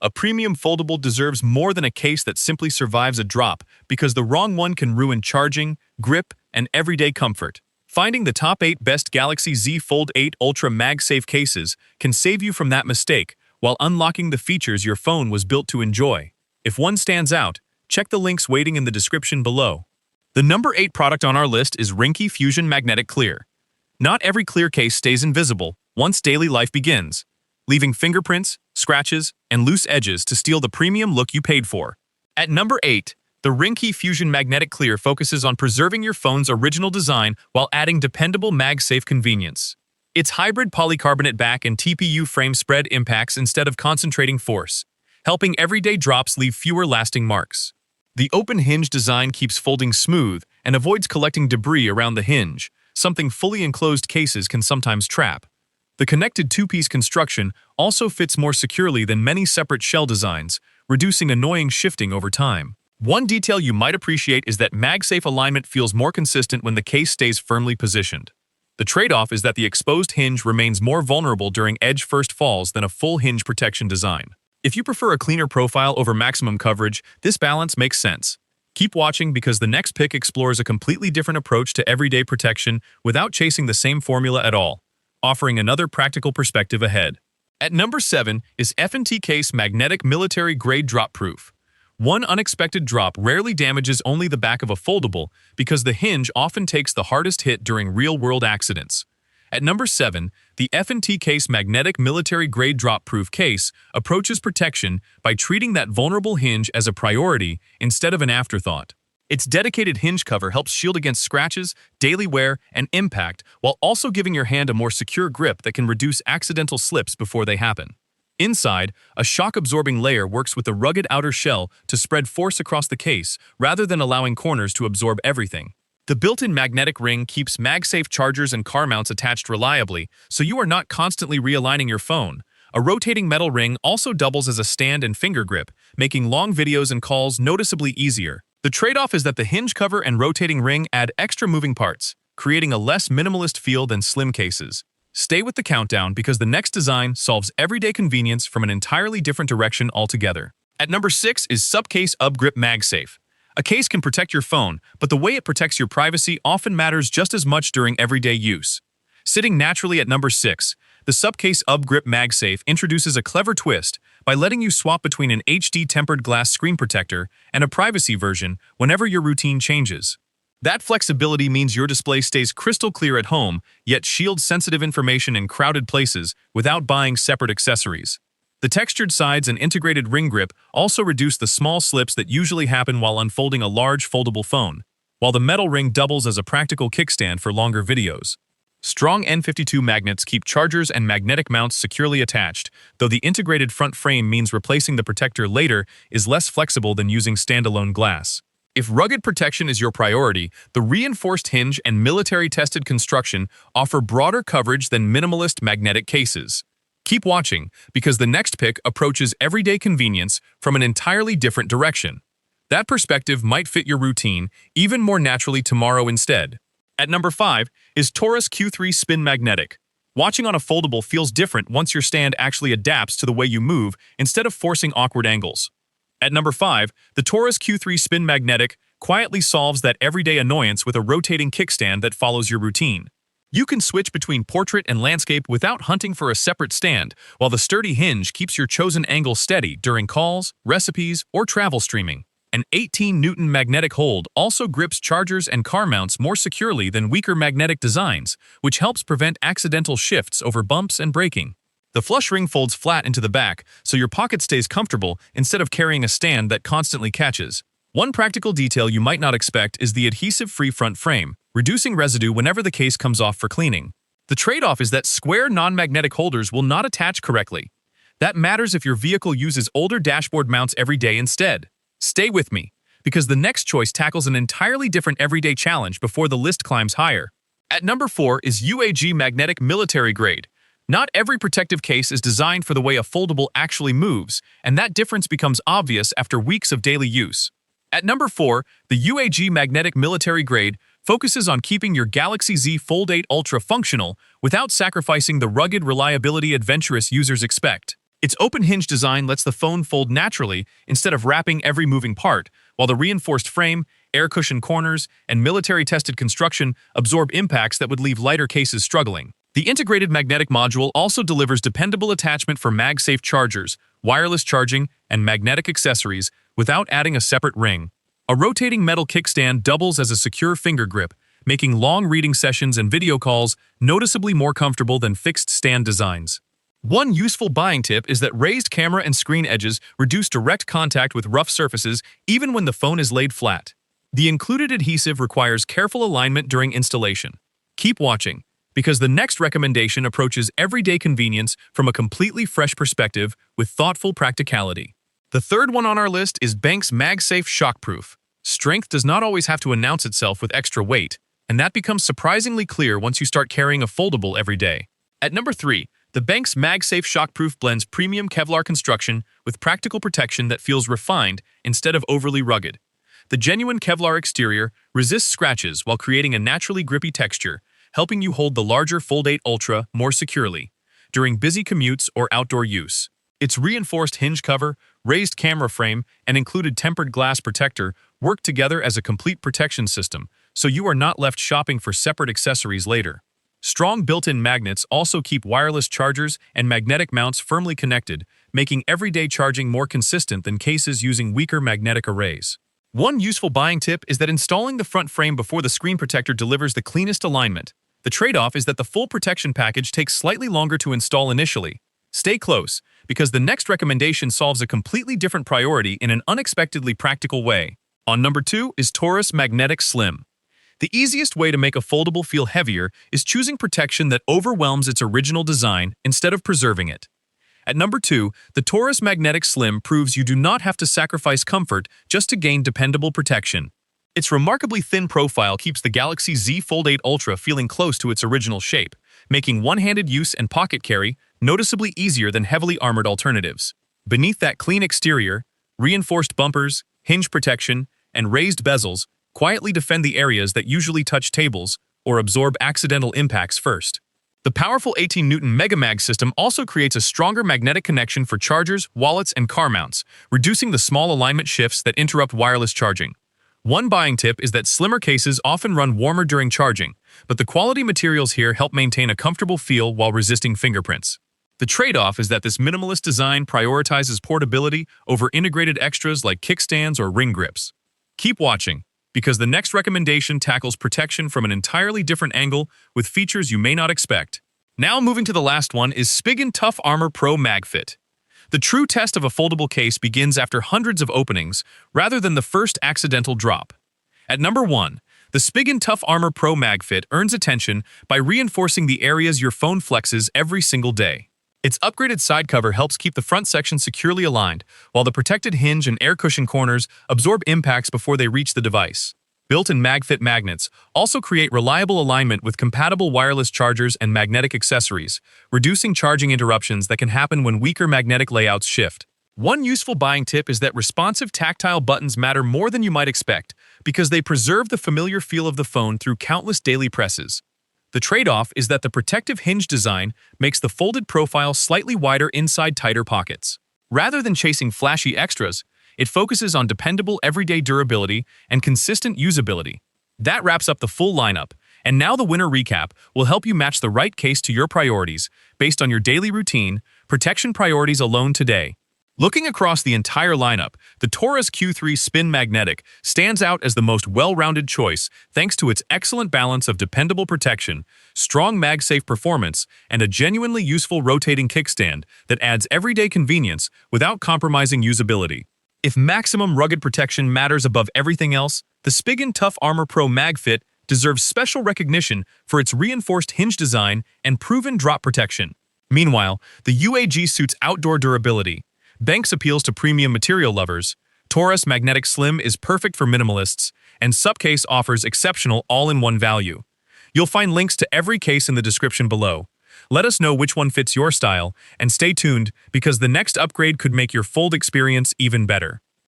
A premium foldable deserves more than a case that simply survives a drop, because the wrong one can ruin charging, grip, and everyday comfort. Finding the top 8 best Galaxy Z Fold 8 Ultra Magsafe cases can save you from that mistake while unlocking the features your phone was built to enjoy. If one stands out, check the links waiting in the description below. The number 8 product on our list is Ringke Fusion Magnetic Clear. Not every clear case stays invisible once daily life begins, leaving fingerprints, scratches, and loose edges to steal the premium look you paid for. At number 8, the Ringke Fusion Magnetic Clear focuses on preserving your phone's original design while adding dependable MagSafe convenience. Its hybrid polycarbonate back and TPU frame spread impacts instead of concentrating force, helping everyday drops leave fewer lasting marks. The open hinge design keeps folding smooth and avoids collecting debris around the hinge, something fully enclosed cases can sometimes trap. The connected two-piece construction also fits more securely than many separate shell designs, reducing annoying shifting over time. One detail you might appreciate is that MagSafe alignment feels more consistent when the case stays firmly positioned. The trade-off is that the exposed hinge remains more vulnerable during edge-first falls than a full hinge protection design. If you prefer a cleaner profile over maximum coverage, this balance makes sense. Keep watching because the next pick explores a completely different approach to everyday protection without chasing the same formula at all, offering another practical perspective ahead. At number 7 is FNTCASE Magnetic Military Grade Drop Proof. One unexpected drop rarely damages only the back of a foldable because the hinge often takes the hardest hit during real-world accidents. At number 7, the FNTCASE Magnetic Military Grade Drop Proof case approaches protection by treating that vulnerable hinge as a priority instead of an afterthought. Its dedicated hinge cover helps shield against scratches, daily wear, and impact while also giving your hand a more secure grip that can reduce accidental slips before they happen. Inside, a shock-absorbing layer works with the rugged outer shell to spread force across the case rather than allowing corners to absorb everything. The built-in magnetic ring keeps MagSafe chargers and car mounts attached reliably, so you are not constantly realigning your phone. A rotating metal ring also doubles as a stand and finger grip, making long videos and calls noticeably easier. The trade-off is that the hinge cover and rotating ring add extra moving parts, creating a less minimalist feel than slim cases. Stay with the countdown because the next design solves everyday convenience from an entirely different direction altogether. At number 6 is SUPCASE UpGrip MagSafe. A case can protect your phone, but the way it protects your privacy often matters just as much during everyday use. Sitting naturally at number 6, the SUPCASE UpGrip MagSafe introduces a clever twist by letting you swap between an HD tempered glass screen protector and a privacy version whenever your routine changes. That flexibility means your display stays crystal clear at home, yet shields sensitive information in crowded places without buying separate accessories. The textured sides and integrated ring grip also reduce the small slips that usually happen while unfolding a large foldable phone, while the metal ring doubles as a practical kickstand for longer videos. Strong N52 magnets keep chargers and magnetic mounts securely attached, though the integrated front frame means replacing the protector later is less flexible than using standalone glass. If rugged protection is your priority, the reinforced hinge and military-tested construction offer broader coverage than minimalist magnetic cases. Keep watching, because the next pick approaches everyday convenience from an entirely different direction. That perspective might fit your routine even more naturally tomorrow instead. At number 5 is TORRAS Q3 Spin Magnetic. Watching on a foldable feels different once your stand actually adapts to the way you move instead of forcing awkward angles. At number 5, the TORRAS Q3 Spin Magnetic quietly solves that everyday annoyance with a rotating kickstand that follows your routine. You can switch between portrait and landscape without hunting for a separate stand, while the sturdy hinge keeps your chosen angle steady during calls, recipes, or travel streaming. An 18-Newton magnetic hold also grips chargers and car mounts more securely than weaker magnetic designs, which helps prevent accidental shifts over bumps and braking. The flush ring folds flat into the back, so your pocket stays comfortable instead of carrying a stand that constantly catches. One practical detail you might not expect is the adhesive-free front frame, reducing residue whenever the case comes off for cleaning. The trade-off is that square non-magnetic holders will not attach correctly. That matters if your vehicle uses older dashboard mounts every day instead. Stay with me, because the next choice tackles an entirely different everyday challenge before the list climbs higher. At number 4 is UAG Magnetic Military Grade. Not every protective case is designed for the way a foldable actually moves, and that difference becomes obvious after weeks of daily use. At number 4, the UAG Magnetic Military Grade focuses on keeping your Galaxy Z Fold 8 Ultra functional without sacrificing the rugged reliability adventurous users expect. Its open hinge design lets the phone fold naturally instead of wrapping every moving part, while the reinforced frame, air cushion corners, and military-tested construction absorb impacts that would leave lighter cases struggling. The integrated magnetic module also delivers dependable attachment for MagSafe chargers, wireless charging, and magnetic accessories without adding a separate ring. A rotating metal kickstand doubles as a secure finger grip, making long reading sessions and video calls noticeably more comfortable than fixed stand designs. One useful buying tip is that raised camera and screen edges reduce direct contact with rough surfaces even when the phone is laid flat. The included adhesive requires careful alignment during installation. Keep watching, because the next recommendation approaches everyday convenience from a completely fresh perspective with thoughtful practicality. The third one on our list is BENKS MagSafe Shockproof. Strength does not always have to announce itself with extra weight, and that becomes surprisingly clear once you start carrying a foldable every day. At number 3, the BENKS MagSafe Shockproof blends premium Kevlar construction with practical protection that feels refined instead of overly rugged. The genuine Kevlar exterior resists scratches while creating a naturally grippy texture, helping you hold the larger Fold 8 Ultra more securely during busy commutes or outdoor use. Its reinforced hinge cover, raised camera frame, and included tempered glass protector work together as a complete protection system, so you are not left shopping for separate accessories later. Strong built-in magnets also keep wireless chargers and magnetic mounts firmly connected, making everyday charging more consistent than cases using weaker magnetic arrays. One useful buying tip is that installing the front frame before the screen protector delivers the cleanest alignment. The trade-off is that the full protection package takes slightly longer to install initially. Stay close, because the next recommendation solves a completely different priority in an unexpectedly practical way. On number 2 is TORRAS Magnetic Slim. The easiest way to make a foldable feel heavier is choosing protection that overwhelms its original design instead of preserving it. At number 2, the TORRAS Magnetic Slim proves you do not have to sacrifice comfort just to gain dependable protection. Its remarkably thin profile keeps the Galaxy Z Fold 8 Ultra feeling close to its original shape, making one-handed use and pocket carry noticeably easier than heavily armored alternatives. Beneath that clean exterior, reinforced bumpers, hinge protection, and raised bezels quietly defend the areas that usually touch tables or absorb accidental impacts first. The powerful 18-Newton MegaMag system also creates a stronger magnetic connection for chargers, wallets, and car mounts, reducing the small alignment shifts that interrupt wireless charging. One buying tip is that slimmer cases often run warmer during charging, but the quality materials here help maintain a comfortable feel while resisting fingerprints. The trade-off is that this minimalist design prioritizes portability over integrated extras like kickstands or ring grips. Keep watching, because the next recommendation tackles protection from an entirely different angle with features you may not expect. Now moving to the last one is Spigen Tough Armor Pro MagFit. The true test of a foldable case begins after hundreds of openings, rather than the first accidental drop. At number 1, the Spigen Tough Armor Pro MagFit earns attention by reinforcing the areas your phone flexes every single day. Its upgraded side cover helps keep the front section securely aligned, while the protected hinge and air cushion corners absorb impacts before they reach the device. Built-in MagFit magnets also create reliable alignment with compatible wireless chargers and magnetic accessories, reducing charging interruptions that can happen when weaker magnetic layouts shift. One useful buying tip is that responsive tactile buttons matter more than you might expect because they preserve the familiar feel of the phone through countless daily presses. The trade-off is that the protective hinge design makes the folded profile slightly wider inside tighter pockets. Rather than chasing flashy extras, it focuses on dependable everyday durability and consistent usability. That wraps up the full lineup, and now the winner recap will help you match the right case to your priorities based on your daily routine, protection priorities alone today. Looking across the entire lineup, the TORRAS Q3 Spin Magnetic stands out as the most well-rounded choice thanks to its excellent balance of dependable protection, strong MagSafe performance, and a genuinely useful rotating kickstand that adds everyday convenience without compromising usability. If maximum rugged protection matters above everything else, the Spigen Tough Armor Pro MagFit deserves special recognition for its reinforced hinge design and proven drop protection. Meanwhile, the UAG suit's outdoor durability. BENKS appeals to premium material lovers, TORRAS Magnetic Slim is perfect for minimalists, and SUPCASE offers exceptional all-in-one value. You'll find links to every case in the description below. Let us know which one fits your style, and stay tuned because the next upgrade could make your fold experience even better.